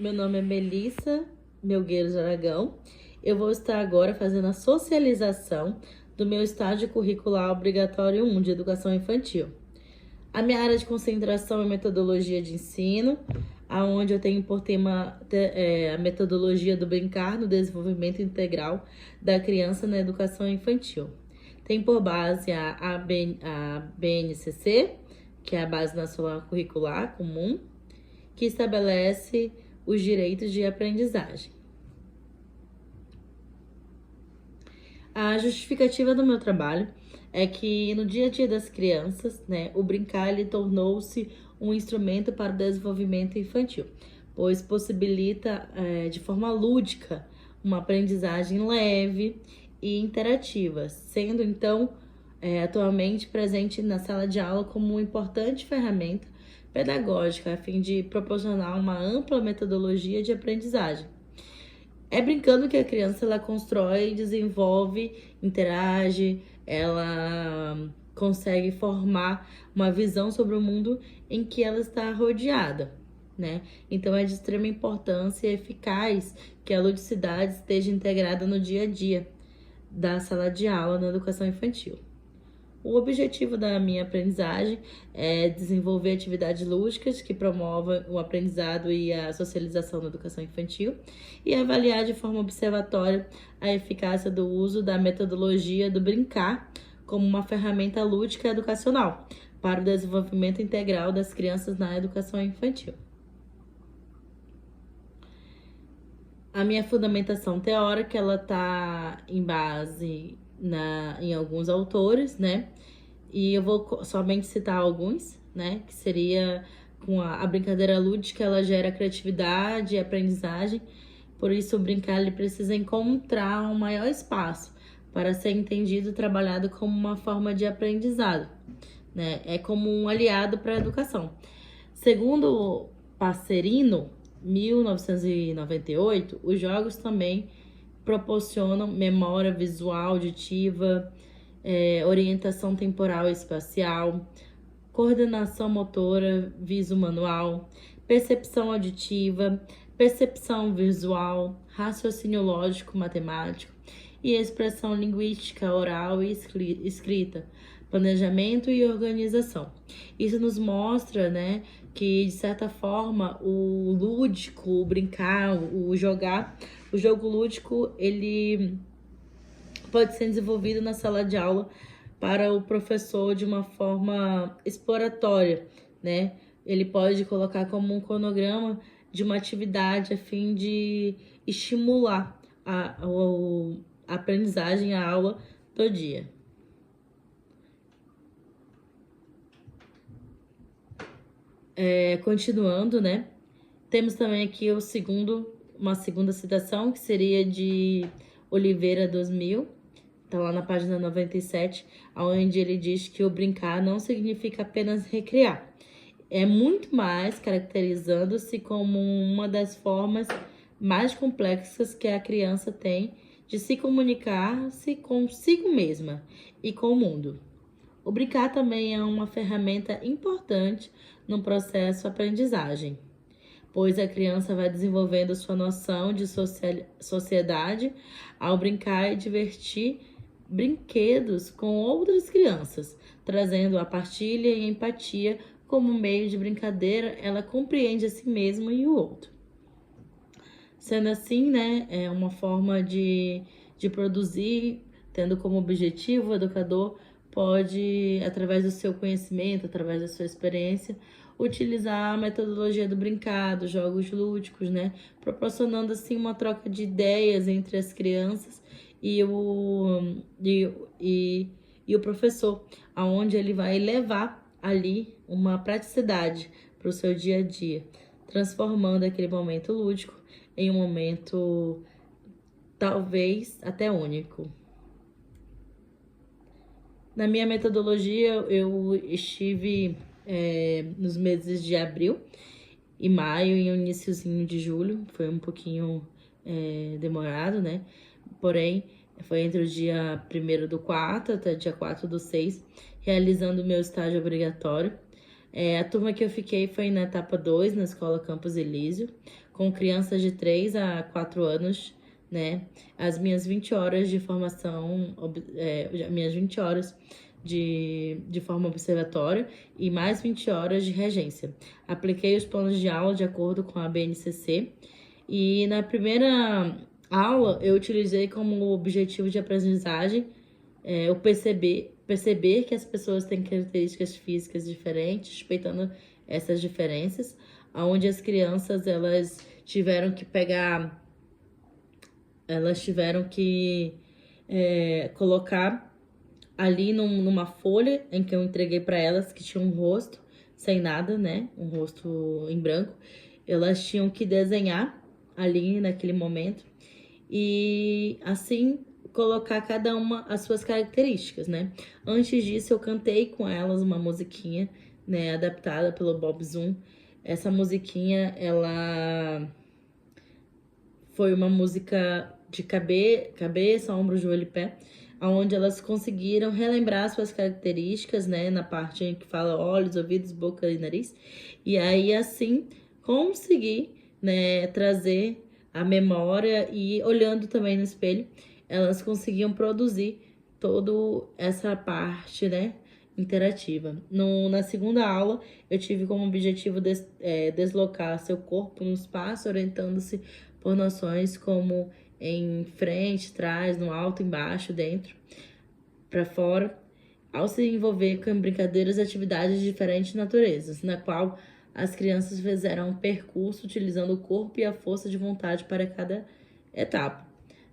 Meu nome é Melissa Melgueiros Aragão. Eu vou estar agora fazendo a socialização do meu estágio curricular obrigatório 1 de educação infantil. A minha área de concentração é metodologia de ensino, aonde eu tenho por tema a metodologia do brincar no desenvolvimento integral da criança na educação infantil. Tem por base a BNCC, que é a Base Nacional Curricular Comum, que estabelece os direitos de aprendizagem. A justificativa do meu trabalho é que no dia a dia das crianças, o brincar ele tornou-se um instrumento para o desenvolvimento infantil, pois possibilita de forma lúdica uma aprendizagem leve e interativa, sendo então atualmente presente na sala de aula como uma importante ferramenta pedagógica a fim de proporcionar uma ampla metodologia de aprendizagem. É brincando que a criança ela constrói, desenvolve, interage, ela consegue formar uma visão sobre o mundo em que ela está rodeada, né? Então é de extrema importância e eficaz que a ludicidade esteja integrada no dia a dia da sala de aula na educação infantil. O objetivo da minha aprendizagem é desenvolver atividades lúdicas que promovam o aprendizado e a socialização na educação infantil e avaliar de forma observatória a eficácia do uso da metodologia do brincar como uma ferramenta lúdica educacional para o desenvolvimento integral das crianças na educação infantil. A minha fundamentação teórica ela está em base em alguns autores, né? E eu vou somente citar alguns, né? Que seria com a brincadeira lúdica, ela gera criatividade e aprendizagem. Por isso, o brincar ele precisa encontrar um maior espaço para ser entendido e trabalhado como uma forma de aprendizado, né? É como um aliado para a educação. Segundo Passerino, 1998, os jogos também proporcionam memória visual, auditiva, orientação temporal e espacial, coordenação motora viso-manual, percepção auditiva, percepção visual, raciocínio lógico matemático e expressão linguística oral e escrita, planejamento e organização. Isso nos mostra, que de certa forma o lúdico, o brincar, o jogar, o jogo lúdico, ele pode ser desenvolvido na sala de aula para o professor de uma forma exploratória, né? Ele pode colocar como um cronograma de uma atividade a fim de estimular a aprendizagem, a aula do dia. Continuando, temos também aqui uma segunda citação, que seria de Oliveira 2000, tá lá na página 97, onde ele diz que o brincar não significa apenas recriar. É muito mais caracterizando-se como uma das formas mais complexas que a criança tem de se comunicar-se consigo mesma e com o mundo. O brincar também é uma ferramenta importante no processo aprendizagem, pois a criança vai desenvolvendo sua noção de sociedade ao brincar e divertir brinquedos com outras crianças, trazendo a partilha e a empatia como meio de brincadeira, ela compreende a si mesma e o outro. Sendo assim, é uma forma de produzir, tendo como objetivo o educador pode, através do seu conhecimento, através da sua experiência, utilizar a metodologia do brincar, dos jogos lúdicos, proporcionando assim uma troca de ideias entre as crianças e o professor, aonde ele vai levar ali uma praticidade para o seu dia a dia, transformando aquele momento lúdico em um momento talvez até único. Na minha metodologia, eu estive nos meses de abril e maio e o iniciozinho de julho. Foi um pouquinho demorado, Porém, foi entre o dia 1º do 4 até o dia 4 do 6, realizando o meu estágio obrigatório. A turma que eu fiquei foi na etapa 2, na Escola Campos Elísio, com crianças de 3 a 4 anos, né? As minhas 20 horas de formação, minhas 20 horas de forma observatória e mais 20 horas de regência. Apliquei os planos de aula de acordo com a BNCC e na primeira aula eu utilizei como objetivo de aprendizagem eu perceber que as pessoas têm características físicas diferentes, respeitando essas diferenças, onde as crianças elas tiveram que colocar ali numa folha em que eu entreguei para elas, que tinha um rosto sem nada, né? Um rosto em branco. Elas tinham que desenhar ali naquele momento e assim colocar cada uma as suas características, né? Antes disso, eu cantei com elas uma musiquinha, né, adaptada pelo Bob Zoom. Essa musiquinha, ela foi uma música de cabeça, ombro, joelho e pé, onde elas conseguiram relembrar suas características, né, na parte em que fala olhos, ouvidos, boca e nariz. E aí, assim, conseguir, né, trazer a memória e olhando também no espelho, elas conseguiam produzir toda essa parte, né, interativa. Na segunda aula, eu tive como objetivo deslocar seu corpo no espaço, orientando-se por noções como em frente, trás, no alto, embaixo, dentro, para fora, ao se envolver com brincadeiras e atividades de diferentes naturezas, na qual as crianças fizeram um percurso utilizando o corpo e a força de vontade para cada etapa.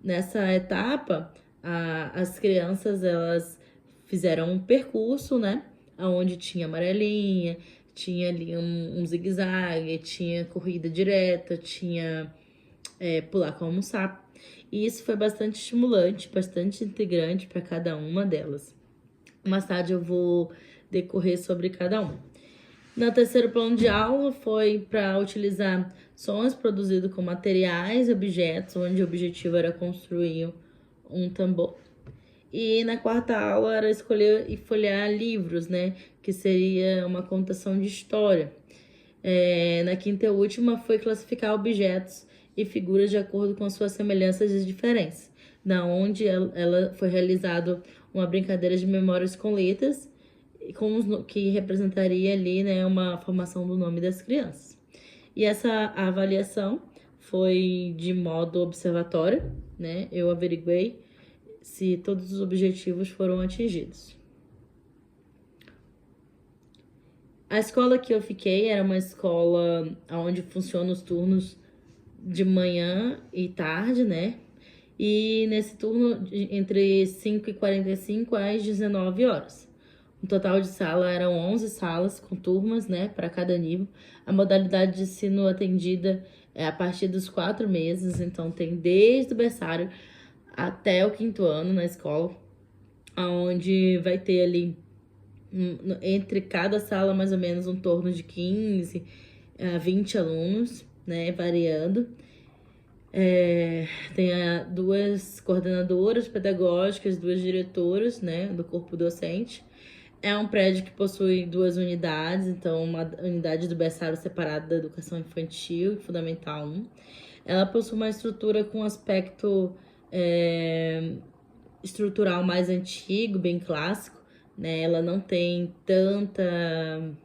Nessa etapa, as crianças elas fizeram um percurso, né? Onde tinha amarelinha, tinha ali um zigue-zague, tinha corrida direta, tinha pular como um sapo. E isso foi bastante estimulante, bastante integrante para cada uma delas. Mais tarde eu vou decorrer sobre cada uma. No terceiro plano de aula foi para utilizar sons produzidos com materiais e objetos, onde o objetivo era construir um tambor. E na quarta aula era escolher e folhear livros, né? Que seria uma contação de história. Na quinta e última foi classificar objetos e figuras de acordo com as suas semelhanças e diferenças, na onde ela foi realizado uma brincadeira de memórias com letras, que representaria ali, né, uma formação do nome das crianças. E essa avaliação foi de modo observatório, né? Eu averiguei se todos os objetivos foram atingidos. A escola que eu fiquei era uma escola onde funcionam os turnos de manhã e tarde, né? E nesse turno, entre 5h45 às 19 horas. O total de sala eram 11 salas com turmas, né, para cada nível. A modalidade de ensino atendida é a partir dos 4 meses, então tem desde o berçário até o 5º ano na escola, onde vai ter ali entre cada sala mais ou menos um torno de 15 a 20 alunos, né, variando. Tem duas coordenadoras pedagógicas, 2 diretoras, né, do corpo docente. É um prédio que possui 2 unidades, então uma unidade do berçário separada da educação infantil e fundamental 1. Ela possui uma estrutura com aspecto estrutural mais antigo, bem clássico, né? Ela não tem tanta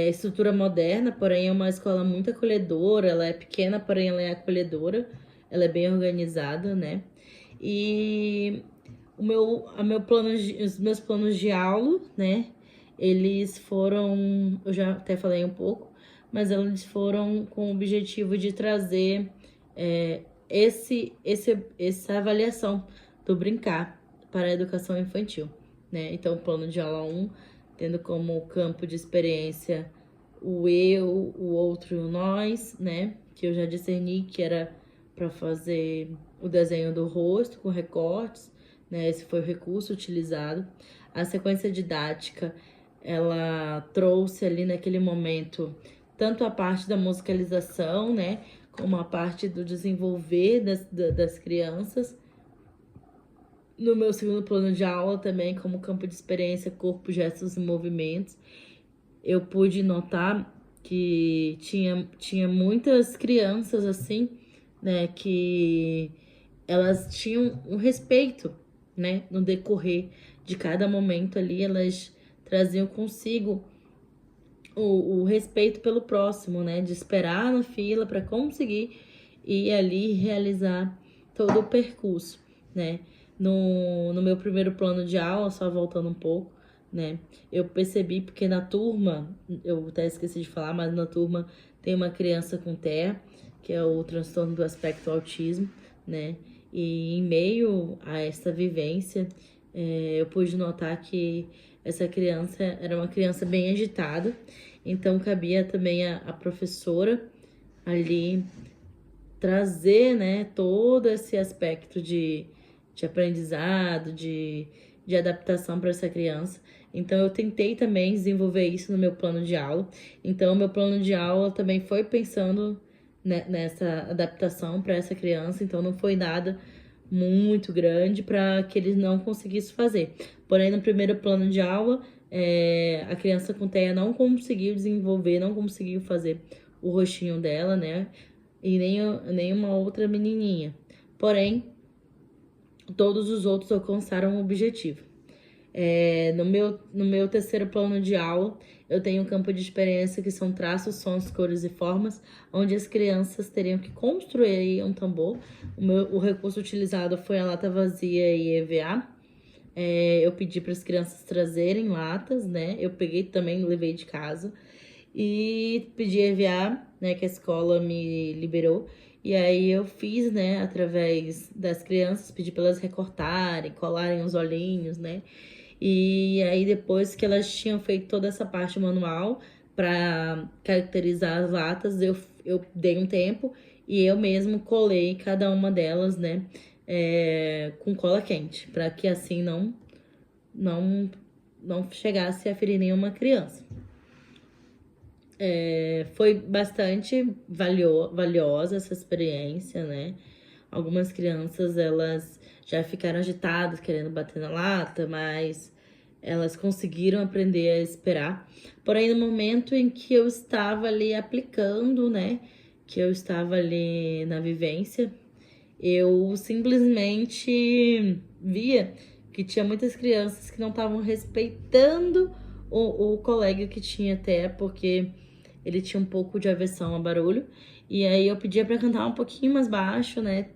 estrutura moderna, porém é uma escola muito acolhedora. Ela é pequena, porém ela é acolhedora, ela é bem organizada, né? E os meus planos de aula, né? Eles foram, eu já até falei um pouco, mas eles foram com o objetivo de trazer essa avaliação do brincar para a educação infantil, né? Então, o plano de aula 1, tendo como campo de experiência o eu, o outro e o nós, né? Que eu já discerni que era para fazer o desenho do rosto com recortes, né? Esse foi o recurso utilizado. A sequência didática, ela trouxe ali naquele momento tanto a parte da musicalização, né? Como a parte do desenvolver das crianças, No meu segundo plano de aula também, como campo de experiência, corpo, gestos e movimentos, eu pude notar que tinha muitas crianças assim, né, que elas tinham um respeito, né, no decorrer de cada momento ali, elas traziam consigo o respeito pelo próximo, né, de esperar na fila para conseguir ir ali realizar todo o percurso, né. No meu primeiro plano de aula, só voltando um pouco, né, eu percebi porque na turma, eu até esqueci de falar, mas na turma tem uma criança com TEA, que é o transtorno do espectro do autismo, né, e em meio a essa vivência, eu pude notar que essa criança era uma criança bem agitada, então cabia também a professora ali trazer, né, todo esse aspecto de aprendizado, de adaptação para essa criança. Então, eu tentei também desenvolver isso no meu plano de aula. Então, o meu plano de aula também foi pensando nessa adaptação para essa criança. Então, não foi nada muito grande para que eles não conseguissem fazer. Porém, no primeiro plano de aula, a criança com TEA não conseguiu desenvolver, não conseguiu fazer o rostinho dela, né? E nem uma outra menininha. Porém, todos os outros alcançaram o objetivo. No meu terceiro plano de aula, eu tenho um campo de experiência que são traços, sons, cores e formas, onde as crianças teriam que construir um tambor. O recurso utilizado foi a lata vazia e EVA. Eu pedi para as crianças trazerem latas, né? Eu peguei também, levei de casa. E pedi EVA, né, que a escola me liberou. E aí eu fiz, né, através das crianças, pedi para elas recortarem, colarem os olhinhos, né? E aí depois que elas tinham feito toda essa parte manual para caracterizar as latas, eu dei um tempo e eu mesmo colei cada uma delas, né, com cola quente, para que assim não chegasse a ferir nenhuma criança. Foi bastante valiosa essa experiência, né? Algumas crianças, elas já ficaram agitadas, querendo bater na lata, mas elas conseguiram aprender a esperar. Porém, no momento em que eu estava ali aplicando, né? Que eu estava ali na vivência, eu simplesmente via que tinha muitas crianças que não estavam respeitando o colega que tinha até, porque ele tinha um pouco de aversão a barulho. E aí eu pedia para cantar um pouquinho mais baixo, né?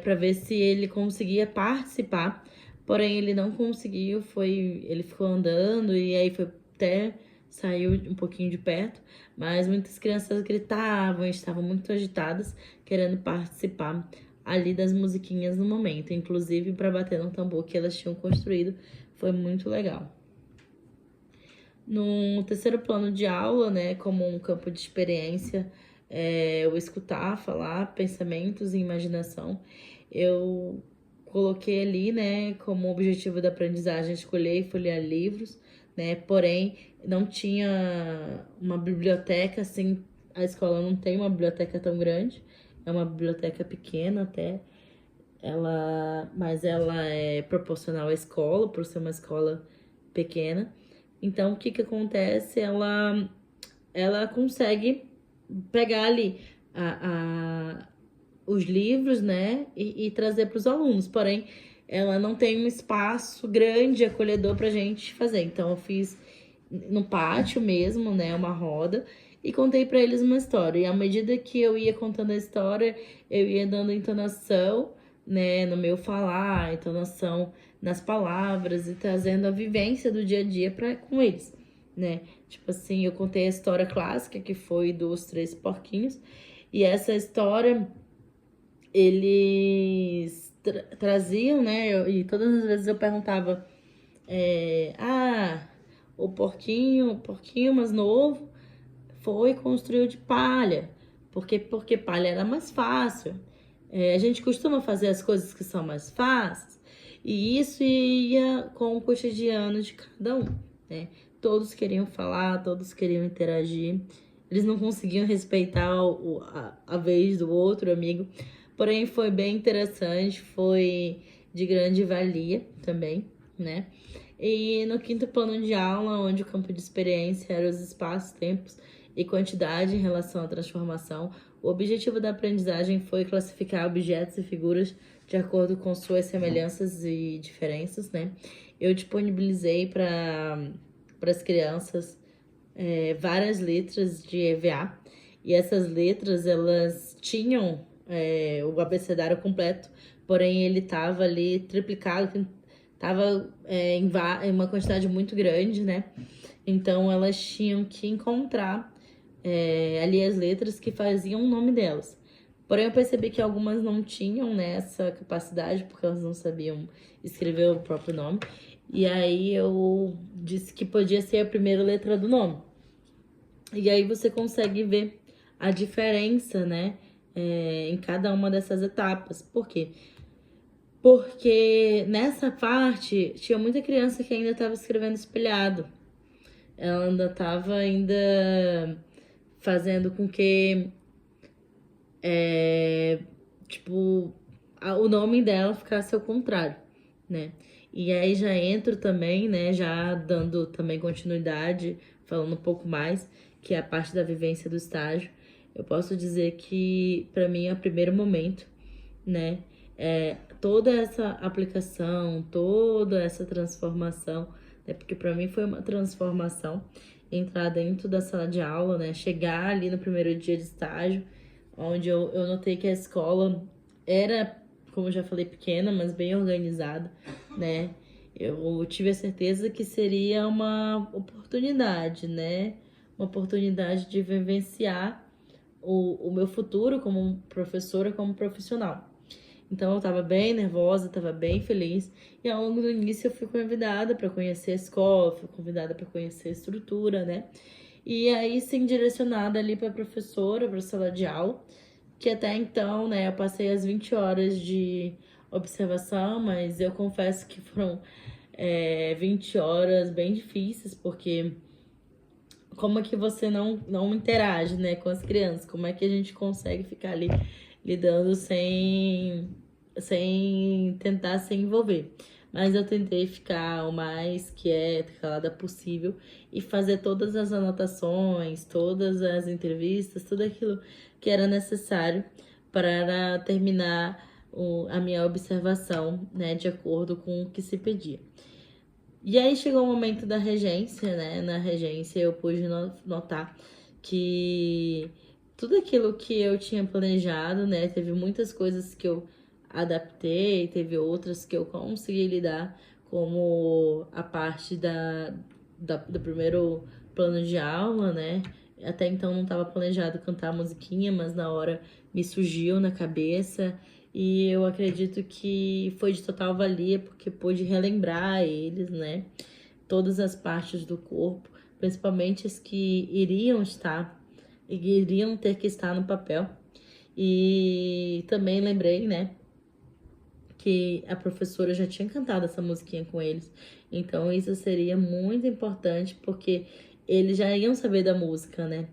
Para ver se ele conseguia participar. Porém, ele não conseguiu, ele ficou andando e aí foi até saiu um pouquinho de perto, mas muitas crianças gritavam, estavam muito agitadas, querendo participar ali das musiquinhas no momento, inclusive para bater no tambor que elas tinham construído, foi muito legal. No terceiro plano de aula, né, como um campo de experiência, eu escutar, falar, pensamentos e imaginação, eu coloquei ali, né, como objetivo da aprendizagem escolher e folhear livros, né, porém não tinha uma biblioteca, assim, a escola não tem uma biblioteca tão grande, é uma biblioteca pequena até, mas ela é proporcional à escola, por ser uma escola pequena. Então, o que que acontece? Ela consegue pegar ali os livros, né, e trazer para os alunos. Porém, ela não tem um espaço grande, acolhedor para a gente fazer. Então, eu fiz no pátio mesmo, né, uma roda, e contei para eles uma história. E à medida que eu ia contando a história, eu ia dando entonação, né, no meu falar, entonação nas palavras e trazendo a vivência do dia a dia com eles, né? Tipo assim, eu contei a história clássica que foi dos Três Porquinhos, e essa história eles traziam, né? E todas as vezes eu perguntava, o porquinho mais novo foi e construiu de palha, porque palha era mais fácil. A gente costuma fazer as coisas que são mais fáceis, e isso ia com o cotidiano de cada um, né? Todos queriam falar, todos queriam interagir, eles não conseguiam respeitar a vez do outro amigo, porém foi bem interessante, foi de grande valia também, né? E no quinto plano de aula, onde o campo de experiência era os espaços, tempos e quantidade em relação à transformação, o objetivo da aprendizagem foi classificar objetos e figuras de acordo com suas semelhanças e diferenças, né? Eu disponibilizei para as crianças várias letras de EVA, e essas letras, elas tinham o abecedário completo, porém ele estava ali triplicado, estava em uma quantidade muito grande, né? Então elas tinham que encontrar ali as letras que faziam o nome delas. Porém, eu percebi que algumas não tinham, né, essa capacidade, porque elas não sabiam escrever o próprio nome. E aí eu disse que podia ser a primeira letra do nome. E aí você consegue ver a diferença, né, em cada uma dessas etapas. Por quê? Porque nessa parte tinha muita criança que ainda estava escrevendo espelhado. Ela ainda estava fazendo com que tipo, o nome dela ficasse ao contrário, né? E aí já entro também, né, já dando também continuidade, falando um pouco mais, que é a parte da vivência do estágio. Eu posso dizer que para mim é o primeiro momento, né? Toda essa aplicação, toda essa transformação, né? Porque para mim foi uma transformação entrar dentro da sala de aula, né? Chegar ali no primeiro dia de estágio, onde eu notei que a escola era, como eu já falei, pequena, mas bem organizada, né? Eu tive a certeza que seria uma oportunidade, né? Uma oportunidade de vivenciar o meu futuro como professora, como profissional. Então eu estava bem nervosa, estava bem feliz. E ao longo do início eu fui convidada para conhecer a escola, fui convidada para conhecer a estrutura, né? E aí sim direcionada ali para a professora, para a sala de aula, que até então, né, eu passei as 20 horas de observação, mas eu confesso que foram 20 horas bem difíceis, porque como é que você não interage, né, com as crianças? Como é que a gente consegue ficar ali lidando sem tentar se envolver? Mas eu tentei ficar o mais quieta, calada possível e fazer todas as anotações, todas as entrevistas, tudo aquilo que era necessário para terminar a minha observação, né, de acordo com o que se pedia. E aí chegou o momento da regência, né? Na regência eu pude notar que tudo aquilo que eu tinha planejado, né? Teve muitas coisas que eu adaptei, teve outras que eu consegui lidar, como a parte do primeiro plano de aula, né? Até então não estava planejado cantar musiquinha, mas na hora me surgiu na cabeça. E eu acredito que foi de total valia, porque pude relembrar eles, né? Todas as partes do corpo, principalmente as que iriam ter que estar no papel. E também lembrei, né, que a professora já tinha cantado essa musiquinha com eles. Então isso seria muito importante, porque eles já iam saber da música, né?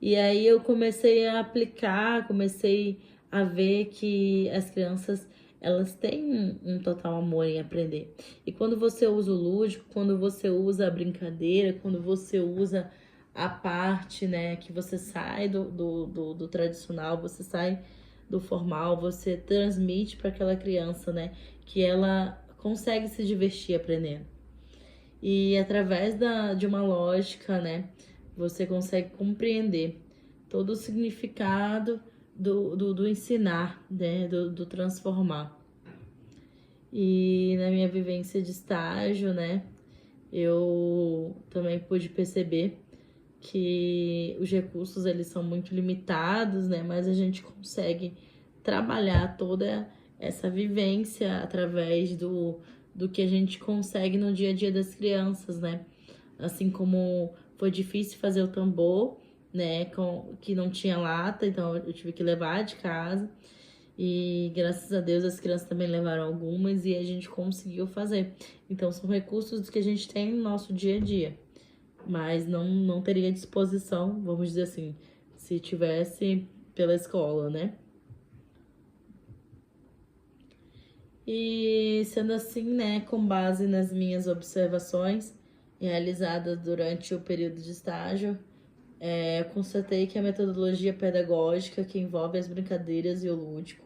E aí eu comecei a aplicar, comecei a ver que as crianças, elas têm um total amor em aprender. E quando você usa o lúdico, quando você usa a brincadeira, quando você usa a parte, né, que você sai do tradicional, você sai do formal, você transmite para aquela criança, né, que ela consegue se divertir aprendendo. E através de uma lógica, né, você consegue compreender todo o significado do ensinar, né, do transformar. E na minha vivência de estágio, né, eu também pude perceber que os recursos eles são muito limitados, né, mas a gente consegue trabalhar toda essa vivência através do que a gente consegue no dia a dia das crianças, né? Assim como foi difícil fazer o tambor, né, que não tinha lata, então eu tive que levar de casa. E graças a Deus as crianças também levaram algumas e a gente conseguiu fazer. Então são recursos que a gente tem no nosso dia a dia, mas não teria disposição, vamos dizer assim, se tivesse pela escola, né? E sendo assim, né, com base nas minhas observações realizadas durante o período de estágio, eu constatei que a metodologia pedagógica que envolve as brincadeiras e o lúdico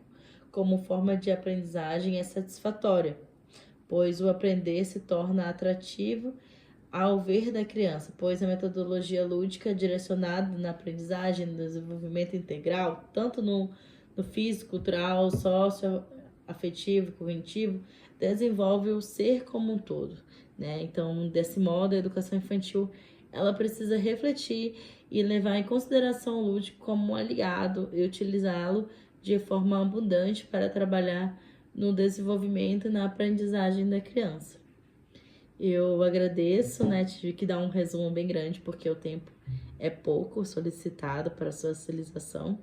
como forma de aprendizagem é satisfatória, pois o aprender se torna atrativo ao ver da criança, pois a metodologia lúdica direcionada na aprendizagem, no desenvolvimento integral, tanto no físico, cultural, socioafetivo, cognitivo, desenvolve o ser como um todo, né? Então, desse modo, a educação infantil, ela precisa refletir e levar em consideração o lúdico como um aliado e utilizá-lo de forma abundante para trabalhar no desenvolvimento e na aprendizagem da criança. Eu agradeço, né? Tive que dar um resumo bem grande porque o tempo é pouco solicitado para socialização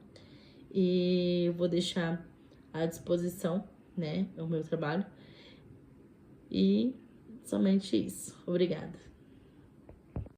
e eu vou deixar à disposição, né, o meu trabalho. E somente isso. Obrigada.